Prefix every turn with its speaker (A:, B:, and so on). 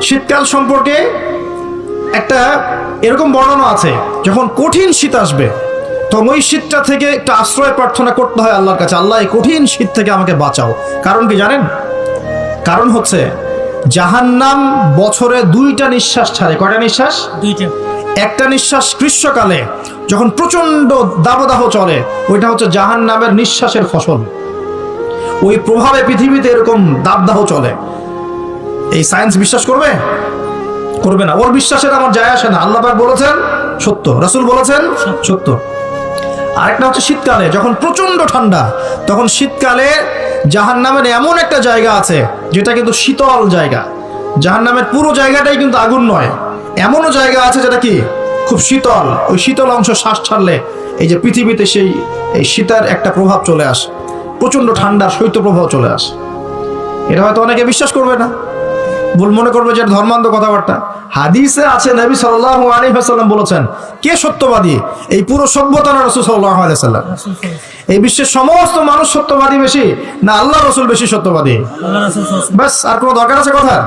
A: শীতকাল সম্পর্কে একটা এরকম বর্ণনা আছে, যখন কঠিন শীত আসবে তখন ওই শীতটা থেকে একটা আশ্রয় প্রার্থনা করতে হয় আল্লাহর কাছে, আল্লাহ এই কঠিন শীত থেকে আমাকে বাঁচাও। কারণ কি জানেন? কারণ হচ্ছে জাহান্নাম বছরে 2টা নিঃশ্বাস ছাড়ে। কয়টা নিঃশ্বাস?
B: 2টা।
A: একটা নিঃশ্বাস গ্রীষ্মকালে যখন প্রচন্ড দাবদাহ চলে, ওইটা হচ্ছে জাহান্নামের নিঃশ্বাসের ফসল। ওই প্রভাবে পৃথিবীতে এরকম দাবদাহ চলে। এই সায়েন্স বিশ্বাস করবে? করবে না। ওর বিশ্বাসের আমার যায় আসে না। আল্লাহ পাক বলেছেন সত্য, রাসূল বলেছেন সত্য। আরেকটা হচ্ছে শীতকালে যখন প্রচন্ড ঠান্ডা, তখন শীতকালে জাহান্নামের এমন একটা জায়গা আছে যেটা কিন্তু শীতল জায়গা। জাহান্নামের পুরো জায়গাটাই কিন্তু আগুন নয়, এমনও জায়গা আছে যেটা কি খুব শীতল। ওই শীতল অংশ শ্বাস ছাড়লে এই যে পৃথিবীতে এই শীতের একটা প্রভাব চলে আসে, প্রচন্ড ঠান্ডার শৈত্যপ্রবাহ চলে আসে। এটা হয়তো অনেকে বিশ্বাস করবে না, ভুল মনে করবে যে ধর্মান্ধ কথাবার্তা। হাদিসে আছে নবী সাল্লাল্লাহু আলাইহি ওয়াসাল্লাম বলেছেন, কে সত্যবাদী? এই পুরো সভ্যতা না রাসূল সাল্লাল্লাহু আলাইহি ওয়াসাল্লাম? এই বিশ্বের সমস্ত মানুষ সত্যবাদী বেশি না আল্লাহ রাসূল বেশি সত্যবাদী?
B: আল্লাহ রাসূল।
A: বাস, আর কোনো দরকার আছে কথা?